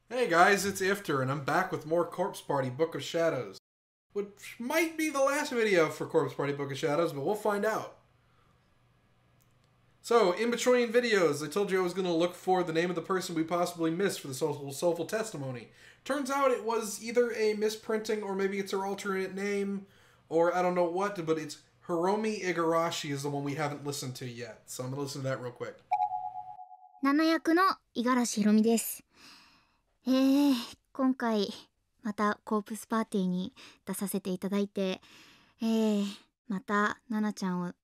Hey guys, it's Ifter, and I'm back with more Corpse Party Book of Shadows. Which might be the last video for Corpse Party Book of Shadows, but we'll find out. So, in between videos, I told you I was going to look for the name of the person we possibly missed for the soulful testimony. Turns out it was either a misprinting, or maybe it's her alternate name, or I don't know what, but it's Hiromi Igarashi is the one we haven't listened to yet. So I'm going to listen to that real quick. 7役の五十嵐ひろみです。今回またコープスパーティーに出させていただいて、またナナちゃん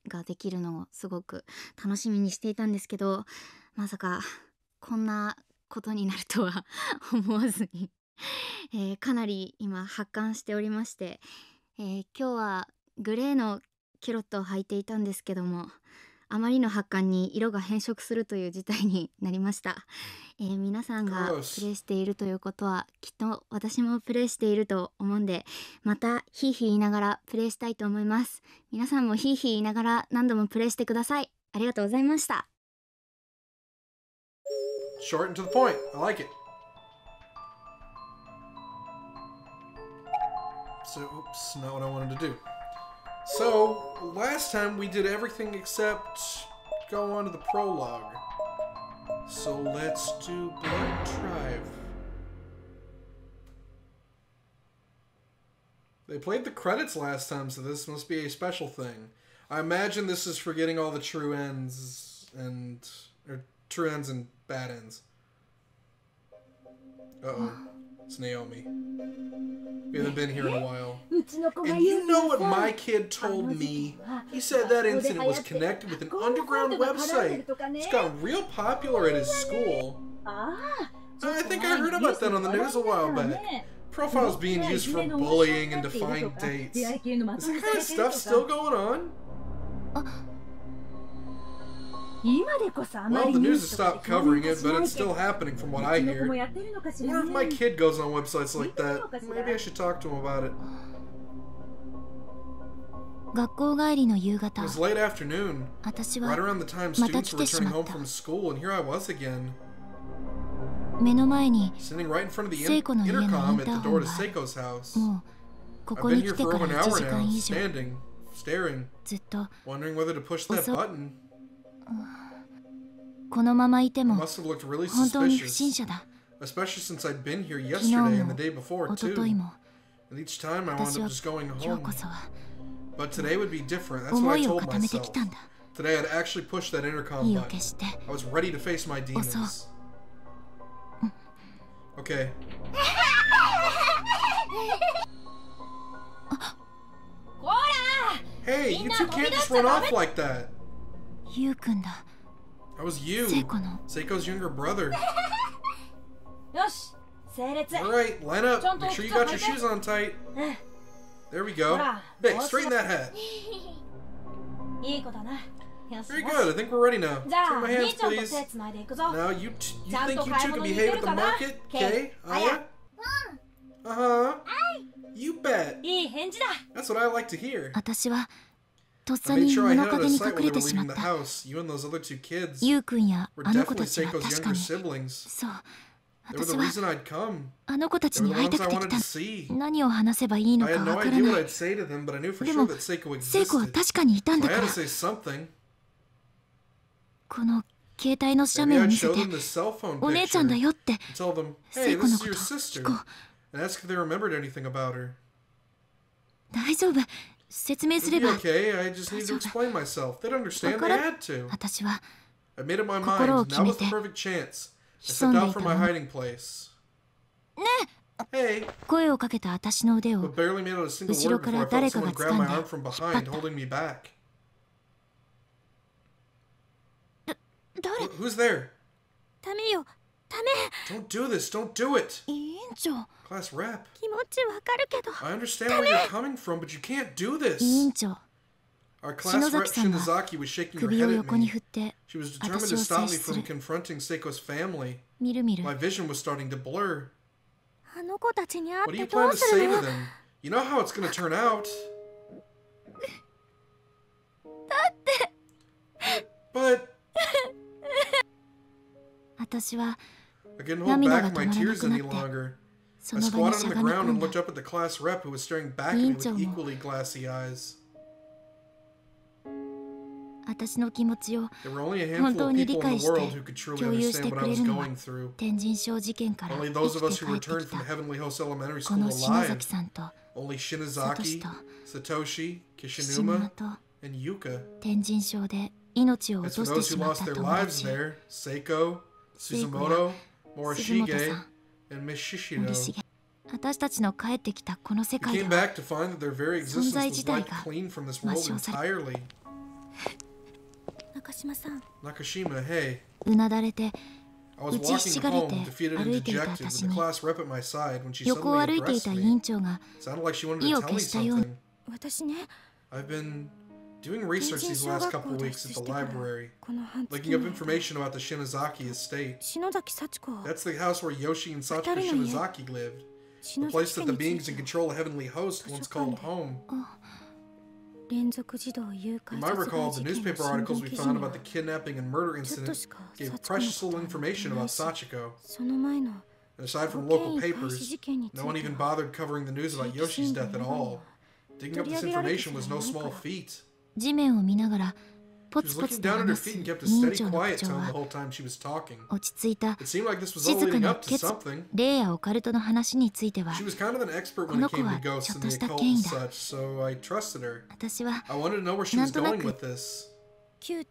ができるのをすごく楽しみにしていたんですけど、まさかこんなことになるとは思わずに、かなり今発汗しておりまして、今日はグレーのキャロットを履いていたんですけども、あまりの発汗に色が変色するという事態になりました。皆さんがプレイしているということはきっと私もプレイしていると思うんで、またヒーヒー言いながらプレイしたいと思います。皆さんもヒーヒー言いながら何度もプレイしてください。ありがとうございました。Short and to the point. I like it. So, oops, not what I wanted to do. So, last time we did everything except go on to the prologue. So let's do Blood Tribe. They played the credits last time, so this must be a special thing. I imagine this is for getting all the true ends and bad ends. Uh-oh. It's Naomi. We haven't been here in a while. And you know what my kid told me? He said that incident was connected with an underground website. It's got real popular at his school. I think I heard about that on the news a while back. Profiles being used for bullying and defying dates. Is that kind of stuff still going on? Well, the news has stopped covering it, but it's still happening from what I hear. I wonder if my kid goes on websites like that. Maybe I should talk to him about it. It was late afternoon, right around the time students were returning home from school, and here I was again. Sitting right in front of the intercom at the door to Seiko's house. I've been here for over an hour now, standing, staring, wondering whether to push that button. It must have looked really suspicious, especially since I'd been here yesterday and the day before too. And each time I wound up just going home. But today would be different, that's what I told myself. Today I'd actually push that intercom button. I was ready to face my demons. Okay. Hey, you two can't just run off like that. That was you, Seiko's younger brother. Alright, line up. Make sure you got your shoes on tight. There we go. Vic, straighten that hat. Very good, I think we're ready now. Turn my hands, please. Now, you think you two can behave at the market? Okay, Uh-huh. You bet. That's what I like to hear. I made sure I hid out of sight when they were leaving the house. You and those other two kids were definitely Seiko's younger siblings. They were the reason I'd come. They were the ones I wanted to see. I had no idea what I'd say to them, but I knew for sure that Seiko existed. So I had to say something. Maybe I'd show them the cell phone picture and tell them, hey, this is your sister, and ask if they remembered anything about her. It'd be okay, I just need to explain myself. They'd understand, they had to. I made up my mind, now was the perfect chance. I stepped out from my hiding place. Hey! But barely made out a single word before I felt someone grab my arm from behind, holding me back. Who's there? Don't do this, don't do it! Class rep. I understand where you're coming from, but you can't do this! Our class rep Shinozaki was shaking her head at me. She was determined to stop me from confronting Seiko's family. My vision was starting to blur. What do you plan to say to them? You know how it's going to turn out. I couldn't hold back my tears any longer. I squatted on the ground and looked up at the class rep who was staring back at me with equally glassy eyes. There were only a handful of people in the world who could truly understand what I was going through. Only those of us who returned from Heavenly Host Elementary School alive. Only Shinozaki, Satoshi, Kishinuma, and Yuka. As for those who lost their lives there, Seiko, Suzumoto, Morishige, and Miss Shishido. They came back to find that their very existence was wiped clean from this world entirely. Nakashima, hey. I was walking home, defeated and dejected, with the class rep at my side when she suddenly addressed me. Sounded like she wanted to tell me something. I've been doing research these last couple of weeks at the library, looking up information about the Shinozaki estate. That's the house where Yoshi and Sachiko Shinozaki lived. The place that the beings in control of Heavenly Host once called home. You might recall the newspaper articles we found about the kidnapping and murder incident gave precious little information about Sachiko. And aside from local papers, no one even bothered covering the news about Yoshi's death at all. Digging up this information was no small feat. She was looking down at her feet and kept a steady, quiet tone the whole time she was talking. It seemed like this was all leading up to something. She was kind of an expert when it came to ghosts and the occult and such, so I trusted her. I wanted to know where she was going with this. It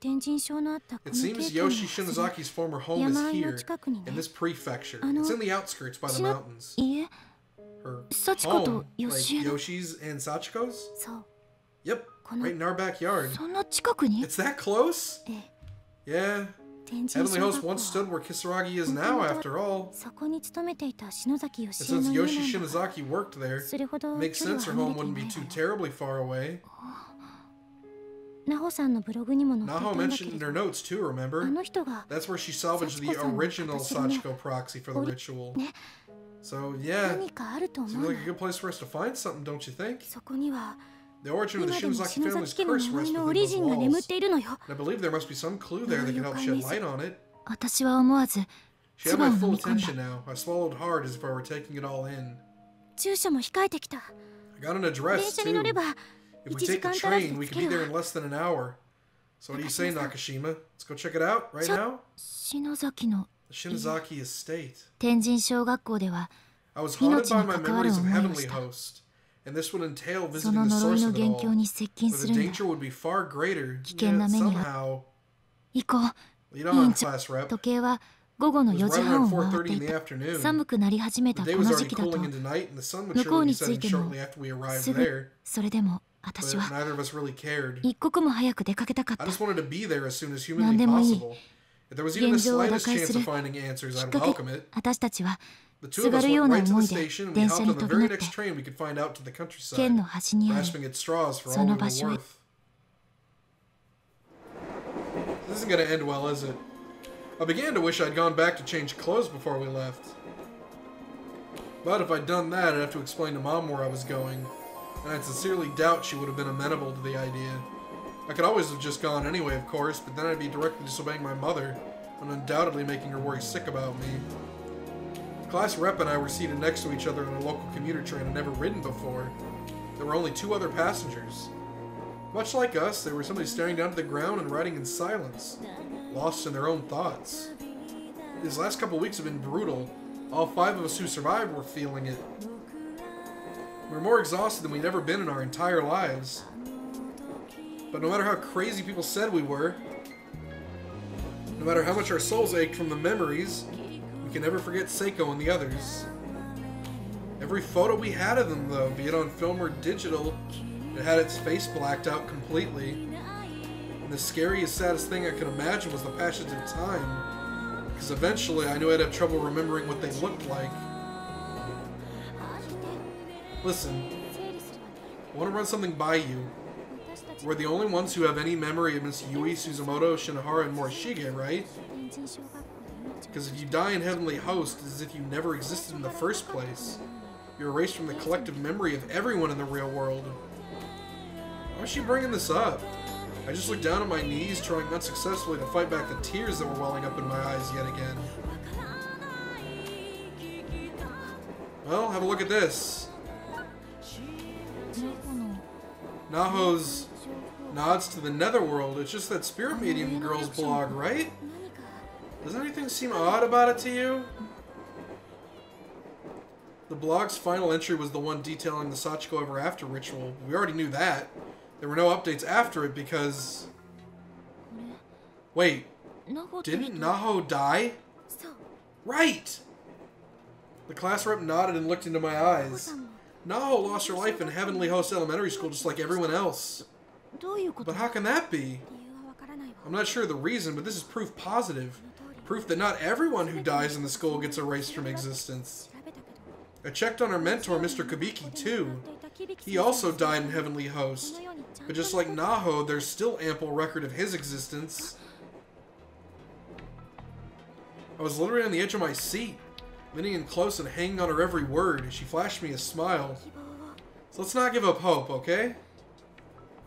seems Yoshi Shinozaki's former home is here, in this prefecture. It's in the outskirts by the mountains. Her home? Like Yoshi's and Sachiko's? Yep. Right in our backyard. It's that close? Yeah. Heavenly Host once stood where Kisaragi is now, after all. And since Yoshi Shinozaki worked there, it makes sense her home wouldn't be too terribly far away. Naho mentioned in her notes too, remember? That's where she salvaged the original Sachiko proxy for the ritual. So, yeah. Seems like a good place for us to find something, don't you think? The origin of the Shinozaki family's curse rests within those walls. And I believe there must be some clue there that can help shed light on it. She had my full attention now. I swallowed hard as if I were taking it all in. I got an address, too. If we take the train, we could be there in less than an hour. So what do you say, Nakashima? Let's go check it out, right now? The Shinozaki estate. I was haunted by my memories of Heavenly Host. And this would entail visiting the source of it all, where the danger would be far greater, yet somehow... Lead on, class rep. It was right around 4:30 in the afternoon. The day was already cooling into night, and the sun would surely be setting shortly after we arrived there. But neither of us really cared. I just wanted to be there as soon as humanly possible. If there was even the slightest chance of finding answers, I'd welcome it. The two of us went right to the station, and we hopped on the very next train we could find out to the countryside, grasping at straws for all we were worth. This isn't going to end well, is it? I began to wish I'd gone back to change clothes before we left. But if I'd done that, I'd have to explain to Mom where I was going, and I sincerely doubt she would have been amenable to the idea. I could always have just gone anyway, of course, but then I'd be directly disobeying my mother, and undoubtedly making her worry sick about me. Class rep and I were seated next to each other on a local commuter train I'd never ridden before. There were only 2 other passengers. Much like us, they were simply staring down to the ground and riding in silence, lost in their own thoughts. These last couple weeks have been brutal. All 5 of us who survived were feeling it. We were more exhausted than we'd ever been in our entire lives. But no matter how crazy people said we were, no matter how much our souls ached from the memories, we can never forget Seiko and the others. Every photo we had of them, though, be it on film or digital, it had its face blacked out completely. And the scariest, saddest thing I could imagine was the passage of time. Because eventually I knew I'd have trouble remembering what they looked like. Listen, I want to run something by you. We're the only ones who have any memory of Miss Yui, Suzumoto, Shinohara, and Morishige, right? Because if you die in Heavenly Host, it's as if you never existed in the first place. You're erased from the collective memory of everyone in the real world. Why is she bringing this up? I just looked down at my knees, trying unsuccessfully to fight back the tears that were welling up in my eyes yet again. Well, have a look at this. Naho's nods to the netherworld. It's just that spirit medium girl's blog, right? Doesn't anything seem odd about it to you? The blog's final entry was the one detailing the Sachiko Ever After ritual. We already knew that. There were no updates after it because... Wait, didn't Naho die? Right! The class rep nodded and looked into my eyes. Naho lost her life in Heavenly Host Elementary School just like everyone else. But how can that be? I'm not sure of the reason, but this is proof positive. Proof that not everyone who dies in the school gets erased from existence. I checked on our mentor, Mr. Kubiki, too. He also died in Heavenly Host. But just like Naho, there's still ample record of his existence. I was literally on the edge of my seat, leaning in close and hanging on her every word as she flashed me a smile. So let's not give up hope, okay?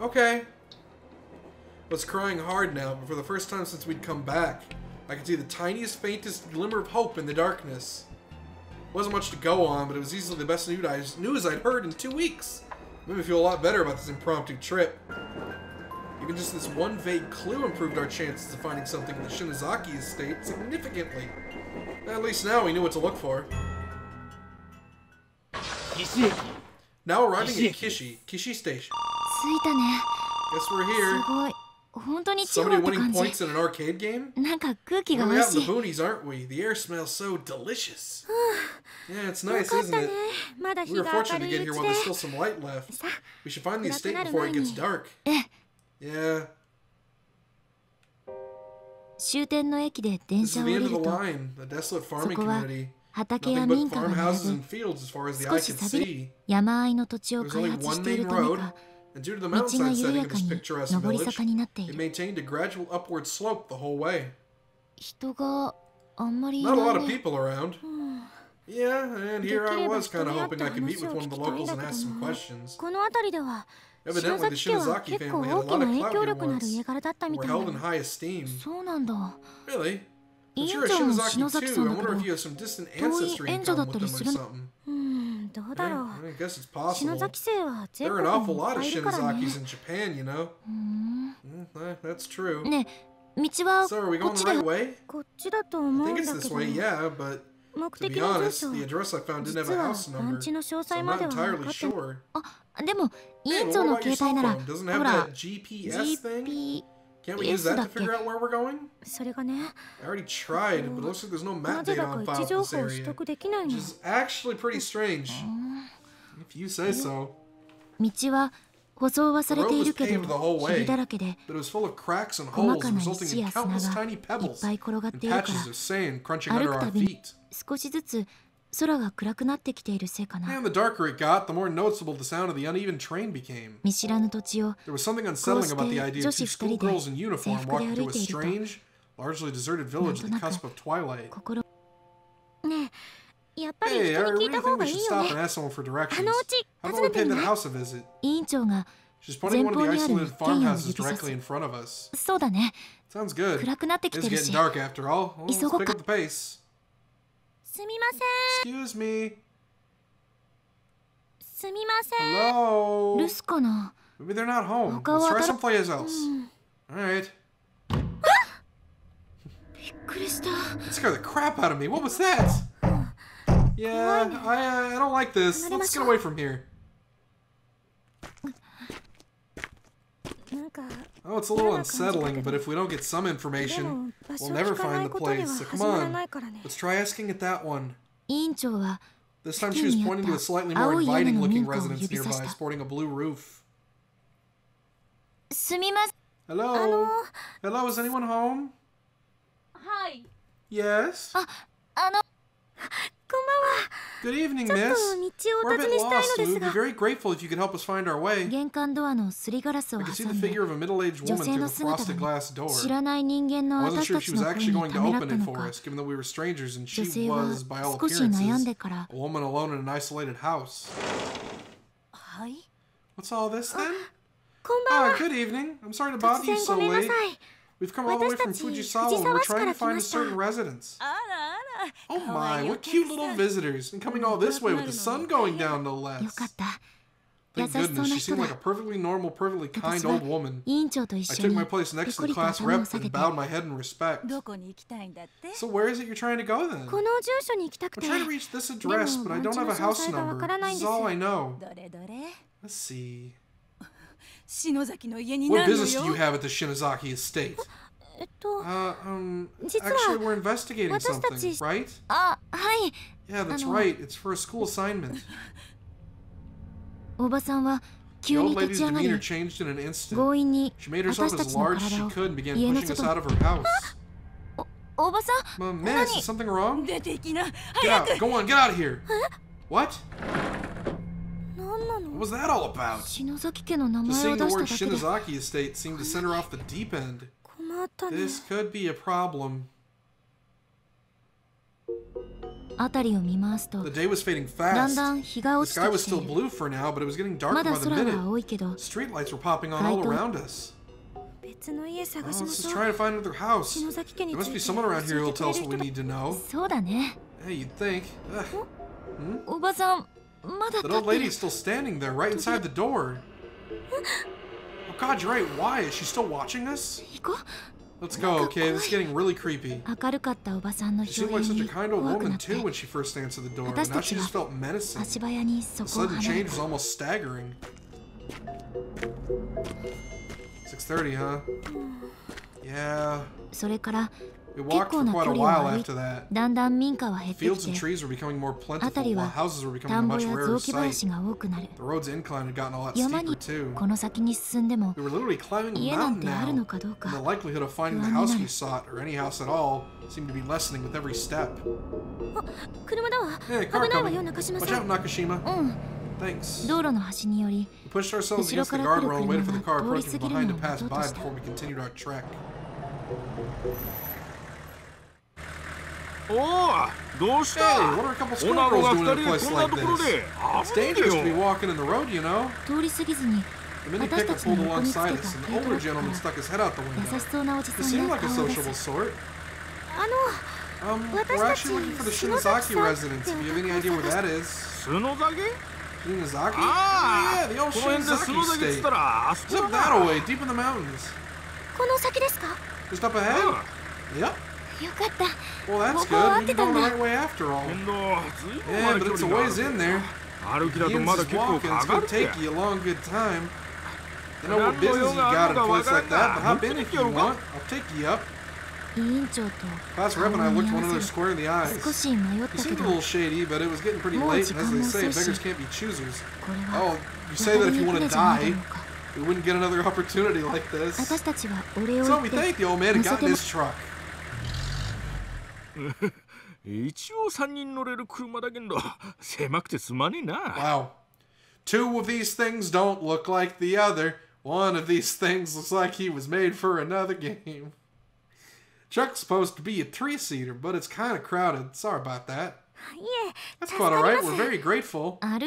Okay. I was crying hard now, but for the first time since we'd come back, I could see the tiniest, faintest glimmer of hope in the darkness. Wasn't much to go on, but it was easily the best news I'd heard in 2 weeks. It made me feel a lot better about this impromptu trip. Even just this one vague clue improved our chances of finding something in the Shinozaki estate significantly. At least now we knew what to look for. Now arriving at Kishi Station. Guess we're here. Somebody winning points in an arcade game? We're out in the boonies, aren't we? The air smells so delicious. Yeah, it's nice, isn't it? We were fortunate to get here while there's still some light left. We should find the estate before it gets dark. Yeah. This is the end of the line. A desolate farming community. Nothing but farmhouses and fields as far as the eye can see. There's only one main road. And due to the mountainside setting of this picturesque village, it maintained a gradual upward slope the whole way. Not a lot of people around. Yeah, and here I was kind of hoping I could meet with one of the locals and ask some questions. Evidently, the Shinozaki family had a lot of clout here once. Were held in high esteem. Really? But you're a Shinozaki too. I wonder if you have some distant ancestry in common with them or something. I guess it's possible. There are an awful lot of Shinozakis in Japan, you know. That's true. So are we going the right way? I think it's this way, yeah, but to be honest, the address I found didn't have a house number, so I'm not entirely sure. Hey, what about your cell phone? Doesn't it have that GPS thing? Can't we use that to figure out where we're going? I already tried, but it looks like there's no map data on file for this area, which is actually pretty strange. If you say so. The road was paved the whole way, but it was full of cracks and holes, resulting in countless tiny pebbles and patches of sand crunching under our feet. And the darker it got, the more noticeable the sound of the uneven train became. There was something unsettling about the idea of two schoolgirls in uniform walking through a strange, largely deserted village at the cusp of twilight. Hey, I really think we should stop and ask someone for directions. How about we pay that house a visit? She's pointing to one of the isolated farmhouses directly in front of us. Sounds good. It's getting dark after all. Well, let's pick up the pace. Excuse me. Hello? Maybe they're not home. Let's try someplace else. Alright. That scared the crap out of me. What was that? Yeah, I don't like this. Let's get away from here. Oh, it's a little unsettling, but if we don't get some information, we'll never find the place. So come on, let's try asking at that one. This time she was pointing to a slightly more inviting-looking residence nearby, sporting a blue roof. Hello? Hello, is anyone home? Hi. Yes? Good evening, miss. We're a bit lost. We would be very grateful if you could help us find our way. I can see the figure of a middle-aged woman through the frosted glass door. I wasn't sure if she was actually going to open it for us, given that we were strangers and she was, by all appearances, a woman alone in an isolated house. What's all this, then? Ah, good evening. I'm sorry to bother you so late. We've come all the way from Fujisawa and we're trying to find a certain residence. Oh my, what cute little visitors. And coming all this way with the sun going down, no less. Thank goodness, she seemed like a perfectly normal, perfectly kind old woman. I took my place next to the class rep and bowed my head in respect. So where is it you're trying to go then? I'm trying to reach this address, but I don't have a house number. This is all I know. Let's see. What business do you have at the Shinozaki estate? Actually, we're investigating something, right? Yeah, that's right. It's for a school assignment. The old lady's demeanor changed in an instant. She made herself as large as she could and began pushing us out of her house. Miss, is something wrong? Get out, go on, get out of here! What? What was that all about? Just seeing the word Shinozaki estate seemed to send her off the deep end. This could be a problem. The day was fading fast. The sky was still blue for now, but it was getting darker by the minute. Street lights were popping on all around us. Let's just try to find another house. There must be someone around here who'll tell us what we need to know. Hey, you'd think. That old lady's still standing there, right inside the door. Oh god, you're right. Why? Is she still watching us? Let's go, okay? This is getting really creepy. She seemed like such a kind old woman, too, when she first answered the door, but now she just felt menacing. The sudden change was almost staggering. 6:30, huh? Yeah. We walked for quite a while after that. Fields and trees were becoming more plentiful, while houses were becoming a much rarer sight. The road's incline had gotten a lot steeper, too. We were literally climbing a mountain now, and the likelihood of finding the house we sought, or any house at all, seemed to be lessening with every step. Hey, car coming. Watch out, Nakashima. Thanks. We pushed ourselves against the guardrail and waited for the car approaching from behind to pass by before we continued our trek. Hey, what are a couple schoolgirls doing in a place like this? It's dangerous to be walking in the road, you know. The mini pickup pulled alongside us, and the older gentleman stuck his head out the window. He seemed like a sociable sort. We're actually looking for the Shinozaki residence. Do you have any idea where that is? Shinozaki? Yeah, the old Shinozaki estate. It's up that way, deep in the mountains. Just up ahead? Yep. Well, that's good. We can go the right way after all. Yeah, but it's a ways in there. Ian's just walking. It's going to take you a long, good time. I know what business you got in a place like that, but hop in if you want. I'll take you up. Class rep and I looked one another square in the eyes. He seemed a little shady, but it was getting pretty late, and as they say, beggars can't be choosers. Oh, you say that if you want to die. We wouldn't get another opportunity like this. So we thank the old man who got in his truck. Wow. Two of these things don't look like the other. One of these things looks like he was made for another game. Truck's supposed to be a 3-seater, but it's kind of crowded. Sorry about that. That's quite alright. We're very grateful. If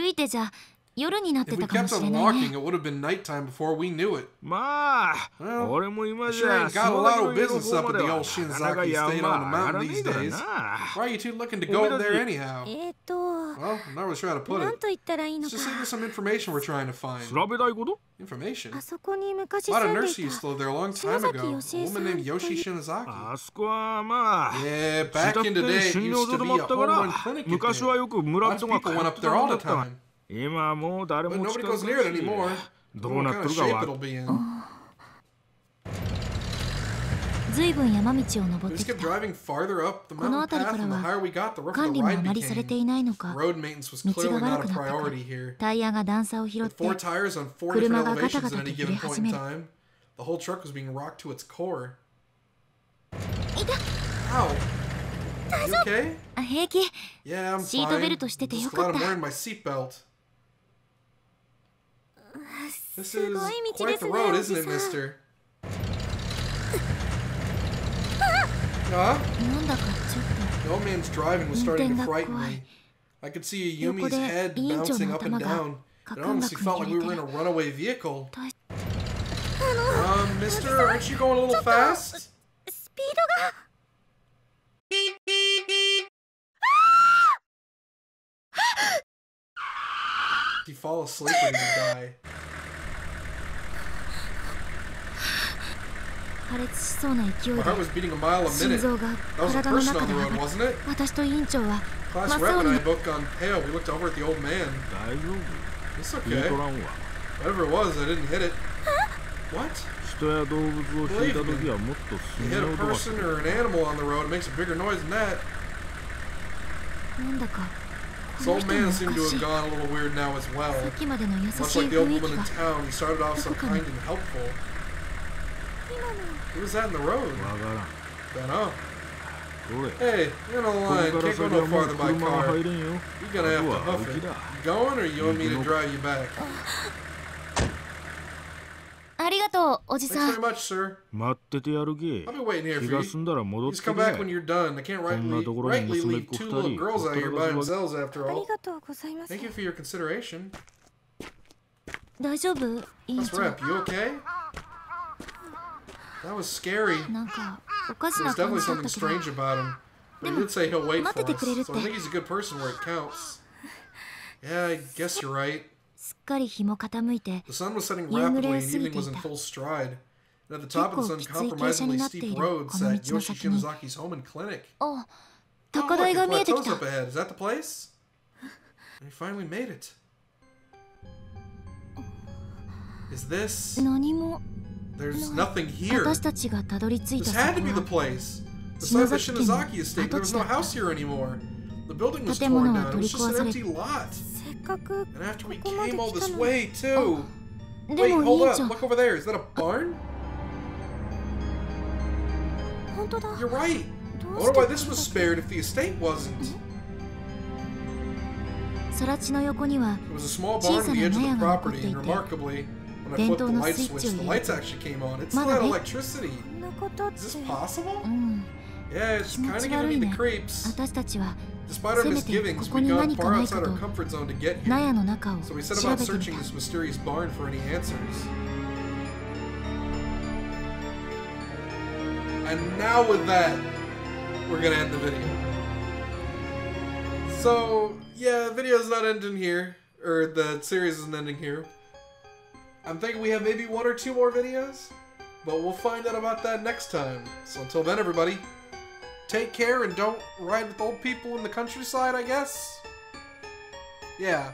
we kept on walking, it would have been nighttime before we knew it. Well, I sure ain't got a lot of business up at the old Shinozaki estate on the mountain these days. Why are you two looking to go up there anyhow? Well, I'm not really sure how to put it. Let's just say there's some information we're trying to find. Information? A lot of nurses used to live there a long time ago. A woman named Yoshi Shinozaki. Yeah, back in the day, it used to be a hormone clinic. Lots of people went up there all the time. But nobody goes near it anymore. I don't know what kind of shape it'll be in. We just kept driving farther up the mountain path, and the higher we got, the rougher the ride became. Road maintenance was clearly not a priority here. With 4 tires on 4 different elevations at any given point in time, the whole truck was being rocked to its core. Ow! You okay? Yeah, I'm fine. Just glad I'm wearing my seatbelt. This is quite the road, isn't it, mister? The old man's driving was starting to frighten me. I could see Ayumi's head bouncing up and down. It honestly felt like we were in a runaway vehicle. Mister, aren't you going a little fast? スピードが If you fall asleep or you die. 破裂しそうな勢い My で heart was beating a mile a 心 minute. 臓が That was a 体の person 中 on で the 上 road, がっ wasn't it? 私と委員長は Class 真っ rep 青 and に I both gone pale. We looked over at the old man. 大丈夫 It's 言う okay. とらんわ Whatever it was, I didn't hit it. What? 人や動物を引いた時はもっと You スネ hit を a 飛ばす person or an animal on the road, it makes a bigger noise than that. なんだか This この old 人も man お seemed か to し have い gone a little weird now as さ well. っきまでの優しい Much like the 雰 old 囲気 woman in が town, he started off so kind and helpful. Who was that in the road? わからん Dunno. どれ Hey, you're on the こ line. こから Can't go 先 no はもう farther by 車が car. 入れんよ You're gonna have to あとは huff 歩 it. きだ You going or you want me to drive you back? ありがとうおじ Thanks さん very much, sir. 待っててやるげ I'll be waiting here 気 for が you. 済んだら戻っ Just て come け back when you're done. I can't こんなところに rightly 娘っ leave 子 two 二 little 人 girls ほっ out た here ら by かすわ themselves after あり all. がとうございます Thank you for your consideration. 大丈夫委員 Let's 長 wrap. You okay? That was scary. なんかおかし There's な感 definitely じだっ something たけど strange about him. But he did say he'll wait for 待っててくれるっ us. て So I think he's a good person where it counts. Yeah, I guess you're right. すっかり日も傾いて The sun was setting 夕暮れ rapidly を and 過ぎ evening てい was in た full stride. And at the top of this 結構きつい傾斜に uncompromisingly なってい steep る road この sat 道の Yoshi 先に Shinazaki's home and clinic. あ Oh, 高 look, 台 the が見えてき plateau's た up ahead. Is that the place? We finally made it. Is this? 何も There's nothing here. 私たちがたどり着い This た had 先 to be the は place. Besides the Shinozaki estate, there was no house here anymore. The building was torn down. It was just an empty lot. せっかく And after we ここまで came all 来た this の way, too. で Wait, も hold 委員 up. 長 Look over there. Is that a barn? 本当だ You're right. ど I うし wonder て why this was spared if the estate wasn't. 更地の横には It was a small barn on the edge of the property, and 小さな remarkably, when I flipped the light switch, the lights actually came on. It still had electricity. こんなことっ Is て this possible? うん Yeah, it's 気持 kind of ち giving 悪 me い the ね creeps. 私たちは Despite our せめて misgivings, ここ we'd に gone 何か far ないか outside と our comfort zone to get 納 here. 屋の中を So we 調 set べ about てみ searching た this mysterious barn for any answers. And now with that, we're gonna end the video. So, yeah, the video's not ending here. Or the series isn't ending here. I'm thinking we have maybe 1 or 2 more videos. But we'll find out about that next time. So until then, everybody, take care and don't ride with old people in the countryside, I guess? Yeah.